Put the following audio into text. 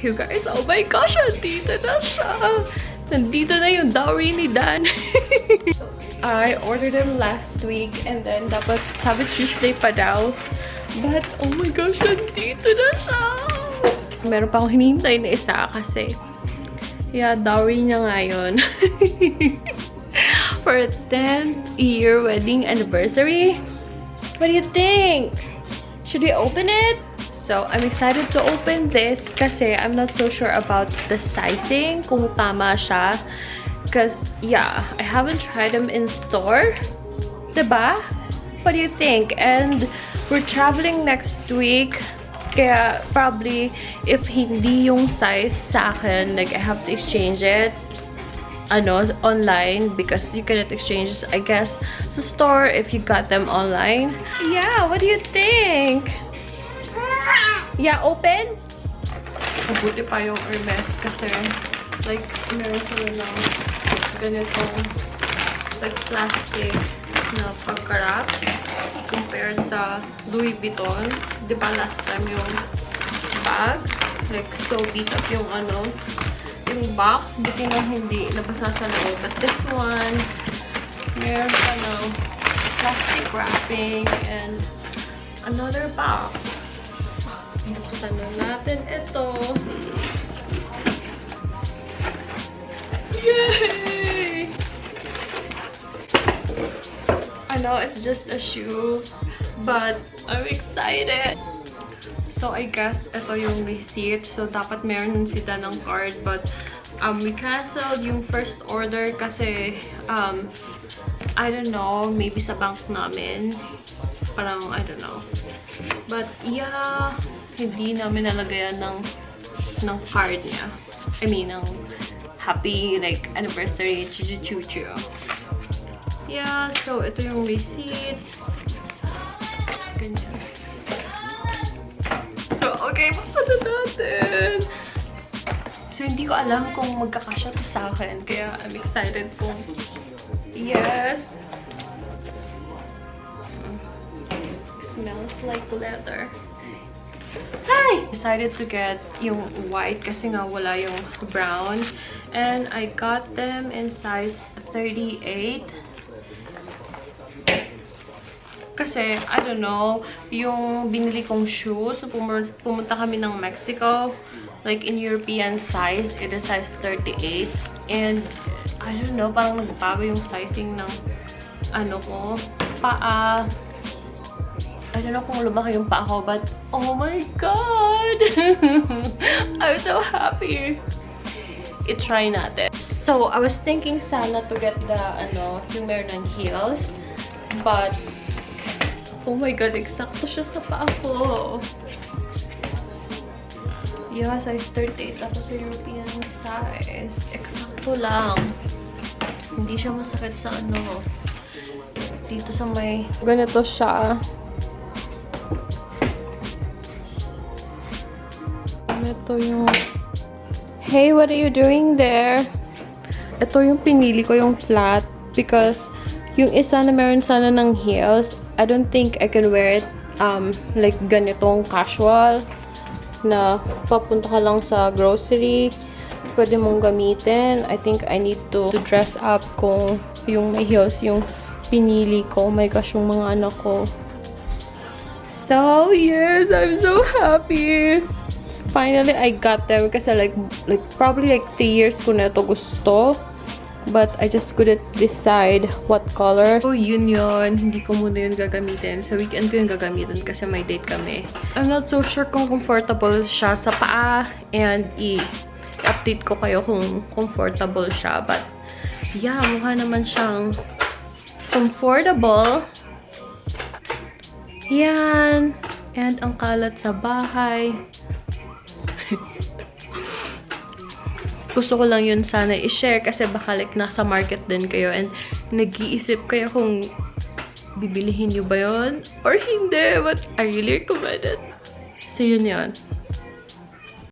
you guys. Oh my gosh, nandito na siya. Nandito na yung dowry ni Dan. I ordered them last week and then dapat sabi Tuesday pa daw. But oh my gosh, nandito na siya. Meron pa akong hinihintay na isa kasi dowry niya ngayon. For a 10th year wedding anniversary. What do you think? Should we open it? So, I'm excited to open this kasi I'm not so sure about the sizing, kung tama siya. Because, yeah, I haven't tried them in store. Diba? What do you think? And we're traveling next week. Kaya, probably, if hindi yung size sa akin, like, I have to exchange it online because you cannot exchange it, I guess, sa store if you got them online. Yeah, what do you think? Yeah, open? Mabuti pa yung Hermes kasi like, meron sila ng ganitong like plastic na pagkarap compared sa Louis Vuitton. Di ba last time yung bag? Like, so beat up yung yung box. Buti na hindi nabasa sa loob. But this one, meron pa ng plastic wrapping and another box. Buksan na natin ito. Yay! I know it's just a shoes, but I'm excited. So, I guess ito yung receipt. So, dapat meron sila ng card. But, we canceled yung first order kasi, I don't know, maybe sa bank namin. Parang, I don't know. But, yeah, hindi namin nalagayan ng card niya. I mean, ng happy, like, anniversary, chuchu-chuchu. Yeah, so, ito yung receipt. Ganyan. So, okay, buksan na natin. So, hindi ko alam kung magkakasya to sa akin. Kaya, I'm excited kung yes. Smells like leather. Hi! Decided to get yung white kasi nga wala yung brown. And I got them in size 38. Kasi, I don't know, yung binili kong shoes, pumunta kami ng Mexico, like in European size, it is size 38. And, I don't know, parang nagbago yung sizing ng, ko, paa. I don't know kung lumaki yung paa ko, but, oh my God! I'm so happy. I-try natin. So, I was thinking sana to get the, yung meron ng heels. But, oh my God, eksakto siya sa paa ko. Yeah, size 38 ako sa European size. Eksakto lang. Hindi siya masakit sa dito sa may, ganito siya. Ito yung, hey, what are you doing there? Ito yung pinili ko, yung flat. Because, yung isa na meron sana ng heels, I don't think I can wear it, like ganitong casual, na papunta ka lang sa grocery, pwede mong gamitin. I think I need to dress up kung yung may heels yung pinili ko. Oh my gosh, yung mga anak ko. So, yes, I'm so happy. Finally, I got them kasi like probably like 3 years ko na ito gusto. But I just couldn't decide what color. So, yun. Hindi ko muna yun gagamitin. Sa weekend ko yun gagamitin kasi may date kami. I'm not so sure kung comfortable siya sa paa. And i-update ko kayo kung comfortable siya. But, yeah, mukha naman siyang comfortable. Yan. And ang kalat sa bahay. Gusto ko lang yun sana i-share kasi baka like nasa market din kayo and nag-iisip kayo kung bibilihin nyo ba yun or hindi, but I really recommend it. So yun.